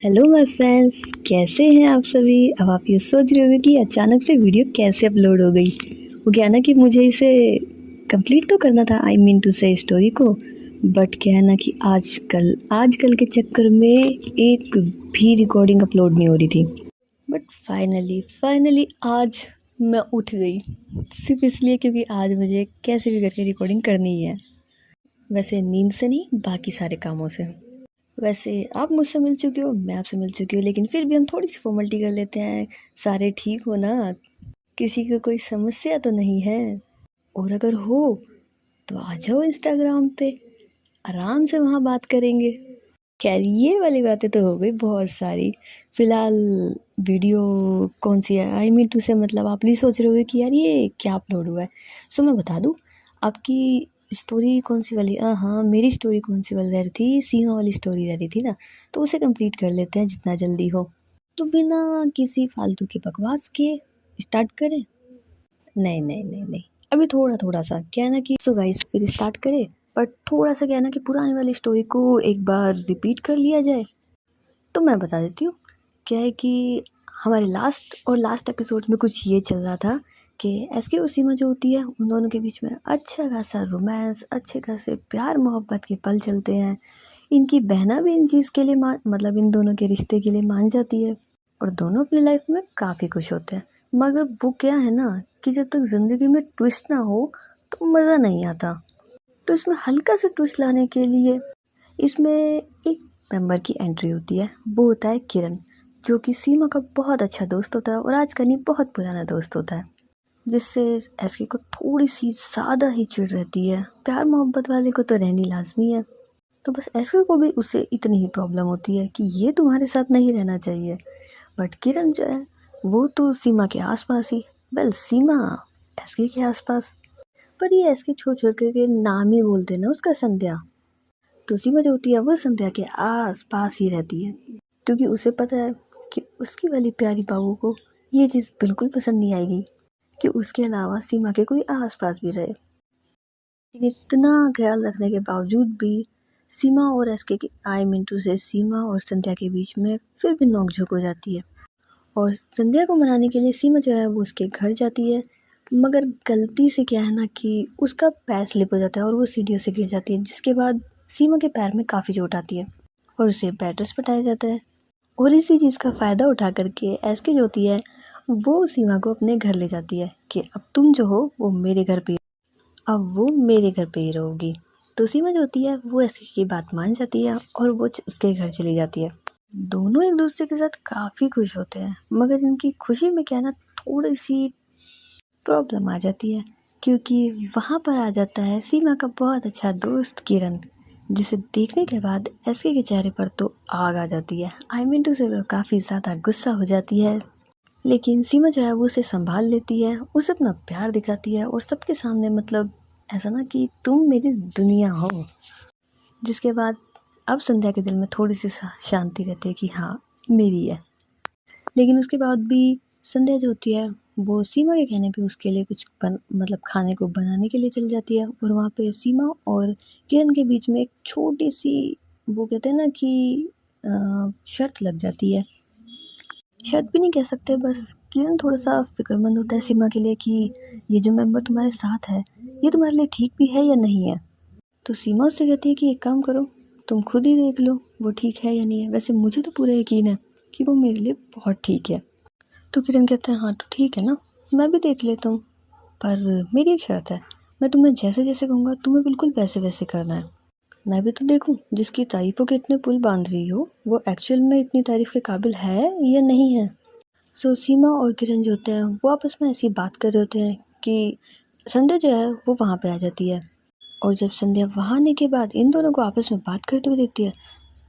Hello my friends, कैसे हैं आप सभी। अब आप ये सोच रहे होंगे कि अचानक से वीडियो कैसे अपलोड हो गई। वो क्या है ना कि मुझे इसे कंप्लीट तो करना था, आई मीन टू से स्टोरी को। बट क्या है ना कि आजकल के चक्कर में एक भी रिकॉर्डिंग अपलोड नहीं हो रही थी। बट फाइनली आज मैं उठ गई, सिर्फ इसलिए क्योंकि आज मुझे कैसे भी करके रिकॉर्डिंग करनी ही है। वैसे नींद से नहीं, बाकी सारे कामों से। वैसे आप मुझसे मिल चुके हो, मैं आपसे मिल चुकी हूँ, लेकिन फिर भी हम थोड़ी सी फॉर्मेलिटी कर लेते हैं। सारे ठीक हो ना, किसी को कोई समस्या तो नहीं है। और अगर हो तो आ जाओ इंस्टाग्राम पे, आराम से वहाँ बात करेंगे। खैर ये वाली बातें तो हो गई बहुत सारी। फिलहाल वीडियो कौन सी है, आई मीन टू से मतलब आप नहीं सोच रहे होगे कि यार ये क्या अपलोड हुआ है। सो मैं बता दूँ, आपकी स्टोरी कौन सी वाली, हाँ मेरी स्टोरी कौन सी वाली रह रही थी, सीमा वाली स्टोरी रह रही थी ना। तो उसे कंप्लीट कर लेते हैं जितना जल्दी हो। तो बिना किसी फालतू की बकवास के स्टार्ट करें। नहीं, अभी थोड़ा थोड़ा सा क्या है ना कि सो गाइस फिर स्टार्ट करें। बट थोड़ा सा क्या है ना कि पुरानी वाली स्टोरी को एक बार रिपीट कर लिया जाए। तो मैं बता देती हूँ, क्या है कि हमारे लास्ट एपिसोड में कुछ ये चल रहा था कि एसके और सीमा जो होती है उन दोनों के बीच में अच्छा खासा रोमांस, अच्छे खासे प्यार मोहब्बत के पल चलते हैं। इनकी बहना भी इन चीज़ के लिए मतलब इन दोनों के रिश्ते के लिए मान जाती है। और दोनों अपनी लाइफ में काफ़ी खुश होते हैं। मगर वो क्या है ना कि जब तक ज़िंदगी में ट्विस्ट ना हो तो मज़ा नहीं आता। तो इसमें हल्का सा ट्विस्ट लाने के लिए इसमें एक मेंबर की एंट्री होती है। वो होता है किरण, जो कि सीमा का बहुत अच्छा दोस्त होता है और आज का नहीं बहुत पुराना दोस्त होता है। जिससे एसके को थोड़ी सी ज़्यादा ही चिढ़ रहती है। प्यार मोहब्बत वाले को तो रहनी लाजमी है। तो बस एसके को भी उससे इतनी ही प्रॉब्लम होती है कि ये तुम्हारे साथ नहीं रहना चाहिए। बट किरण जो है वो तो सीमा के आसपास ही, वेल सीमा एसके के आसपास। पर ये एसके छोड़ छोड़ के नाम ही बोलते ना उसका, संध्या। तो सीमा जो होती है वो संध्या के आस पास ही रहती है, क्योंकि उसे पता है कि उसकी वाली प्यारी बाबू को ये चीज़ बिल्कुल पसंद नहीं आएगी कि उसके अलावा सीमा के कोई आस पास भी रहे। लेकिन इतना ख्याल रखने के बावजूद भी सीमा और एसके की, आई मीन टू से सीमा और संध्या के बीच में फिर भी नोकझोंक हो जाती है। और संध्या को मनाने के लिए सीमा जो है वो उसके घर जाती है। मगर गलती से क्या है ना कि उसका पैर स्लिप हो जाता है और वो सीढ़ियों से गिर जाती है, जिसके बाद सीमा के पैर में काफ़ी चोट आती है और उसे बेड रेस्ट बताया जाता है। और इसी चीज़ का फ़ायदा उठा करके एसके जो होती है वो सीमा को अपने घर ले जाती है कि अब तुम जो हो वो मेरे घर पे, अब वो मेरे घर पे ही रहोगी। तो सीमा जो होती है वो एसके की बात मान जाती है और वो उसके घर चली जाती है। दोनों एक दूसरे के साथ काफ़ी खुश होते हैं, मगर इनकी खुशी में क्या है ना थोड़ी सी प्रॉब्लम आ जाती है, क्योंकि वहाँ पर आ जाता है सीमा का बहुत अच्छा दोस्त किरण, जिसे देखने के बाद एसके के चेहरे पर तो आग आ जाती है। आई मीन टू से वो काफ़ी ज़्यादा गुस्सा हो जाती है। लेकिन सीमा जो है वो उसे संभाल लेती है, उसे अपना प्यार दिखाती है और सबके सामने मतलब ऐसा ना कि तुम मेरी दुनिया हो। जिसके बाद अब संध्या के दिल में थोड़ी सी शांति रहती है कि हाँ मेरी है। लेकिन उसके बाद भी संध्या जो होती है वो सीमा के कहने पे उसके लिए कुछ मतलब खाने को बनाने के लिए चली जाती है। और वहाँ पे सीमा और किरण के बीच में एक छोटी सी, वो कहते हैं ना कि शर्त लग जाती है। शर्त भी नहीं कह सकते, बस किरण थोड़ा सा फिक्रमंद होता है सीमा के लिए कि ये जो मेंबर तुम्हारे साथ है ये तुम्हारे लिए ठीक भी है या नहीं है। तो सीमा उससे कहती है कि एक काम करो, तुम खुद ही देख लो वो ठीक है या नहीं है। वैसे मुझे तो पूरा यकीन है कि वो मेरे लिए बहुत ठीक है। तो किरण कहता है हाँ तो ठीक है ना, मैं भी देख लेता हूँ, पर मेरी एक शर्त है, मैं तुम्हें जैसे जैसे कहूँगा तुम्हें बिल्कुल वैसे वैसे करना है। मैं भी तो देखूँ जिसकी तारीफ़ों के इतने पुल बांध रही हो वो एक्चुअल में इतनी तारीफ़ के काबिल है या नहीं है। सो सीमा और किरण जो होते हैं वो आपस में ऐसी बात कर रहे होते हैं कि संध्या जो है वो वहाँ पे आ जाती है। और जब संध्या वहाँ आने के बाद इन दोनों को आपस में बात करते हुए देखती है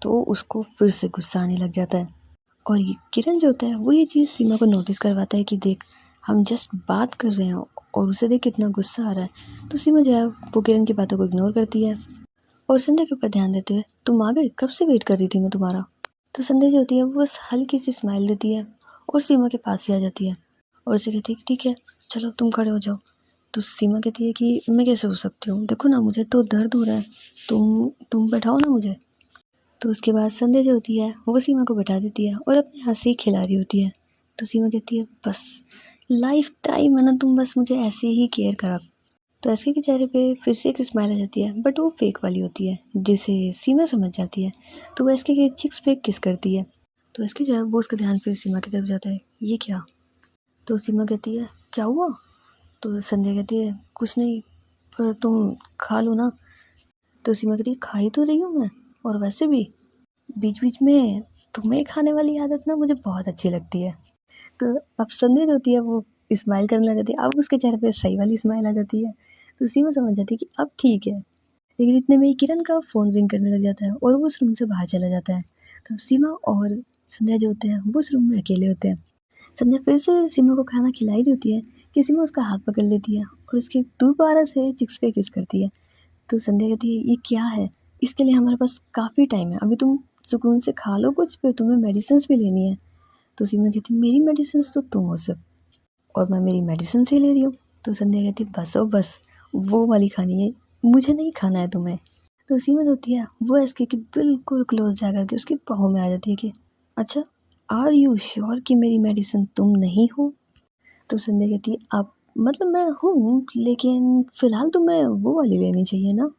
तो उसको फिर से गुस्सा आने लग जाता है। और ये किरण जो होता है वो ये चीज़ सीमा को नोटिस करवाता है कि देख हम जस्ट बात कर रहे हैं और उसे देख कितना गुस्सा आ रहा है। तो सीमा जो है वो किरण की बातों को इग्नोर करती है और संध्या के ऊपर ध्यान देते हुए तुम आ गए, कब से वेट कर रही थी मैं तुम्हारा। तो संध्या जो होती है वो बस हल्की सी स्माइल देती है और सीमा के पास ही आ जाती है और उसे कहती है कि ठीक है चलो तुम खड़े हो जाओ। तो सीमा कहती है कि मैं कैसे हो सकती हूँ, देखो ना मुझे तो दर्द हो रहा है, तुम बैठाओ ना मुझे। तो उसके बाद संध्या जो होती है वो सीमा को बैठा देती है और अपने हाथ से ही खिला रही होती है। तो सीमा कहती है बस लाइफ टाइम है ना, तुम बस मुझे ऐसे ही केयर करा। तो एसके के चेहरे पे फिर से एक स्माइल आ जाती है, बट वो फेक वाली होती है जिसे सीमा समझ जाती है। तो वो एसके के चिक्स पे किस करती है। तो एसके जो है वो उसका ध्यान फिर सीमा की तरफ जाता है, ये क्या। तो सीमा कहती है क्या हुआ। तो संध्या कहती है कुछ नहीं, पर तुम खा लो ना। तो सीमा कहती है खा ही तो रही हूँ मैं, और वैसे भी बीच बीच में तुम्हें खाने वाली आदत ना मुझे बहुत अच्छी लगती है। तो अब संध्या जो होती है वो स्माइल करने लग जाती है, अब उसके चेहरे पे सही वाली स्माइल आ जाती है। तो सीमा समझ जाती है कि अब ठीक है। लेकिन इतने में ही किरण का फ़ोन रिंग करने लग जाता है और वो उस रूम से बाहर चला जाता है। तो सीमा और संध्या जो होते हैं वो उस रूम में अकेले होते हैं। संध्या फिर से सीमा को खाना खिला ही रही होती है कि सीमा उसका हाथ पकड़ लेती है और उसके दोबारा से चिक्स पे किस करती है। तो संध्या कहती है ये क्या है, इसके लिए हमारे पास काफ़ी टाइम है, अभी तुम सुकून से खा लो कुछ, फिर तुम्हें मेडिसिन भी लेनी है। तो सीमा कहती है मेरी मेडिसिन तो तुम हो सिर्फ, और मैं मेरी मेडिसिन से ले रही हूँ। तो संध्या कहती है बस ओ बस, वो वाली खानी है, मुझे नहीं खाना है तुम्हें। तो सीमा जो होती है वो एसके के बिल्कुल क्लोज जा करके उसके पाँव में आ जाती है कि अच्छा, आर यू श्योर कि मेरी मेडिसिन तुम नहीं हो। तो संध्या कहती है आप मतलब मैं हूँ, लेकिन फ़िलहाल तुम्हें वो वाली लेनी चाहिए ना।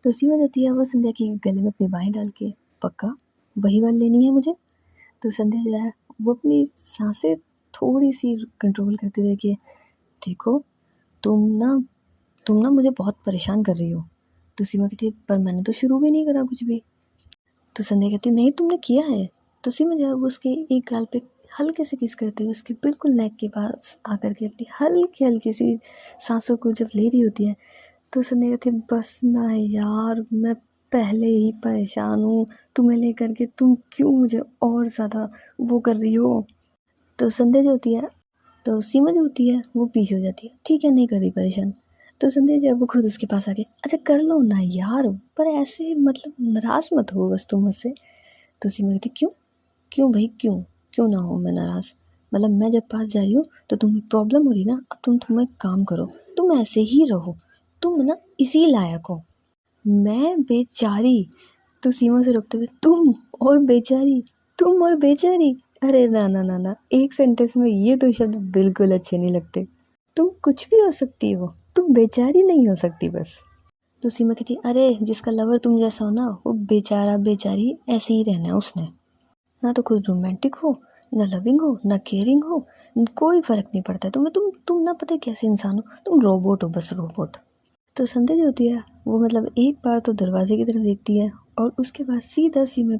तो सीमा जो होती है वो संध्या के गले में अपनी बाहें डाल के पक्का वही वाली लेनी है मुझे। तो संध्या जो है वो अपनी सांसें थोड़ी सी कंट्रोल करते हुए कि देखो तुम ना मुझे बहुत परेशान कर रही हो। तो सीमा कहती है पर मैंने तो शुरू भी नहीं करा कुछ भी। तो संध्या कहती है नहीं तुमने किया है। तो सीमा जो है वो उसके एक गाल पे हल्के से किस करते हुए उसके बिल्कुल नेक के पास आकर के अपनी हल्की हल्की सी सांसों को जब ले रही होती है। तो संध्या कहती है बस ना यार, मैं पहले ही परेशान हूँ, तुम्हें लेकर के तुम क्यों मुझे और ज़्यादा वो कर रही हो। तो संध्या जो होती है तो सीमा जो होती है वो पीछे हो जाती है, ठीक है नहीं कर रही परेशान। तो संध्या जो है वो खुद उसके पास आके अच्छा कर लो ना यार, पर ऐसे मतलब नाराज़ मत हो बस तुम मुझसे। तो सीमा कहती क्यों, क्यों भाई क्यों, क्यों ना हो मैं नाराज़, मतलब मैं जब पास जा रही हूँ तो तुम्हें प्रॉब्लम हो रही ना, अब तुम एक काम करो, तुम ऐसे ही रहो, तुम ना इसी लायक हो। मैं बेचारी। तो सीमा से रोकते हुए तुम और बेचारी, तुम और बेचारी, अरे ना ना ना ना, एक सेंटेंस में ये तो शब्द बिल्कुल अच्छे नहीं लगते। तुम कुछ भी हो सकती हो, तुम बेचारी नहीं हो सकती बस। तो सीमा कहती अरे जिसका लवर तुम जैसा हो ना वो बेचारा बेचारी ऐसे ही रहना है उसने, ना तो खुद रोमांटिक हो, ना लविंग हो, ना केयरिंग हो, कोई फर्क नहीं पड़ता है तुम्हें, तुम ना पता है कैसे इंसान हो, तुम रोबोट हो बस रोबोट। तो संध्या जो होती है वो मतलब एक बार तो दरवाजे की तरफ देखती है और उसके बाद सीधा सीमा।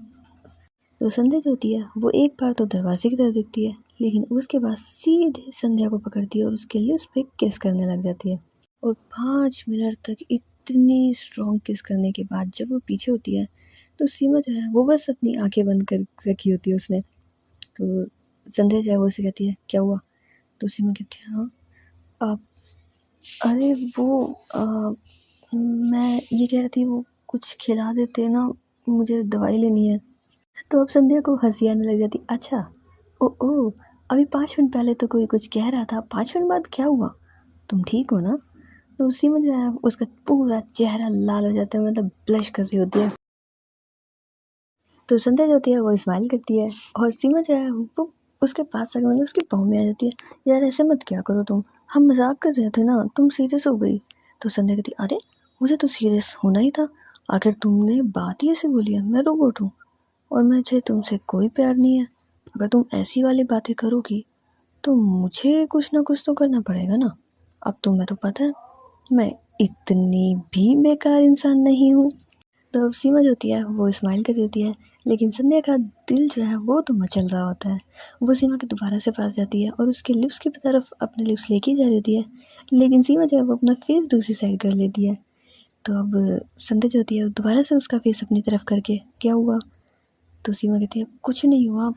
तो संध्या जो होती है वो एक बार तो दरवाजे की तरफ देखती है, लेकिन उसके बाद सीधे संध्या को पकड़ती है और उसके लिप्स पे किस करने लग जाती है। और 5 मिनट तक इतनी स्ट्रॉन्ग किस करने के बाद जब वो पीछे होती है तो सीमा जो है वो बस अपनी आंखें बंद कर रखी होती है उसने। तो संध्या जो है वो उसे कहती है क्या हुआ। तो सीमा कहती है हाँ आप, अरे वो मैं ये कह रही थी वो कुछ खिला देते ना, मुझे दवाई लेनी है। तो अब संध्या को हंसी आने लग जाती, अच्छा ओ ओ, अभी 5 मिनट पहले तो कोई कुछ कह रहा था, 5 मिनट बाद क्या हुआ, तुम ठीक हो ना। तो उसी में जो है उसका पूरा चेहरा लाल हो जाता है, मतलब ब्लश कर रही होती है। तो संध्या जो होती है वो स्माइल करती है और सीमा जो है वो उसके पास आकर मतलब उसके पाँव में आ जाती है, यार ऐसे मत क्या करो तुम, हम मजाक कर रहे थे ना, तुम सीरियस हो गई। तो संध्या कहती अरे मुझे तो सीरियस होना ही था, आखिर तुमने बात ही ऐसे बोली है, मैं रोबोट हूँ और मुझे तुमसे कोई प्यार नहीं है, अगर तुम ऐसी वाली बातें करोगी तो मुझे कुछ ना कुछ तो करना पड़ेगा ना। अब तुम्हें तो पता है मैं इतनी भी बेकार इंसान नहीं हूँ। तो अब सीमा जो होती है वो स्माइल कर रही होती है, लेकिन संध्या का दिल जो है वो तो मचल रहा होता है। वो सीमा के दोबारा से पास जाती है और उसके लिप्स की तरफ अपने लिप्स लेके जा रही होती है, लेकिन सीमा जो है वो अपना फेस दूसरी साइड कर लेती है। तो अब संध्या जो होती है दोबारा से उसका फेस अपनी तरफ करके क्या हुआ। तो सीमा कहती है कुछ नहीं हुआ,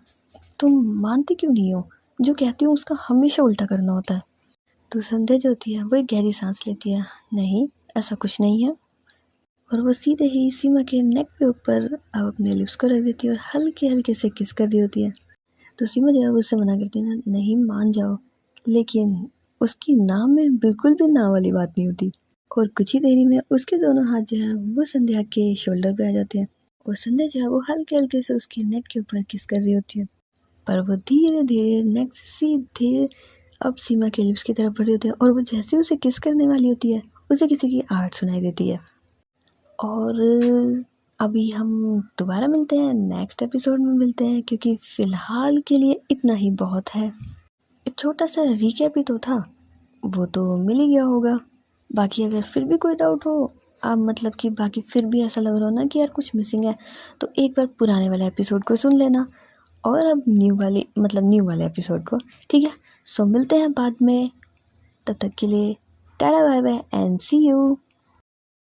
तुम मानती क्यों नहीं हो, जो कहती हूँ उसका हमेशा उल्टा करना होता है। तो संध्या जो होती है वो एक गहरी सांस लेती है, नहीं ऐसा कुछ नहीं है, और वो सीधे ही सीमा के नेक पे ऊपर अब अपने लिप्स को रख देती है और हल्के हल्के से किस कर रही होती है। तो सीमा जो है वो उससे मना करती है ना, नहीं मान जाओ, लेकिन उसकी ना में बिल्कुल भी ना वाली बात नहीं होती। और कुछ ही देरी में उसके दोनों हाथ जो है वो संध्या के शोल्डर पे आ जाते हैं और संध्या जो है वो हल्के हल्के से उसके नेक के ऊपर किस कर रही होती है, पर वो धीरे धीरे नेक से सीधे अब सीमा के लिप्स की तरफ बढ़ रही होती है। और वो जैसे उसे किस करने वाली होती है उसे किसी की आहट सुनाई देती है। और अभी हम दोबारा मिलते हैं, नेक्स्ट एपिसोड में मिलते हैं, क्योंकि फ़िलहाल के लिए इतना ही बहुत है। एक छोटा सा रिकैप ही तो था, वो तो मिल ही गया होगा। बाकी अगर फिर भी कोई डाउट हो, आप मतलब कि बाकी फिर भी ऐसा लग रहा हो ना कि यार कुछ मिसिंग है, तो एक बार पुराने वाले एपिसोड को सुन लेना और अब न्यू वाले एपिसोड को, ठीक है। सो मिलते हैं बाद में, तब तक के लिए tata bye bye and see you.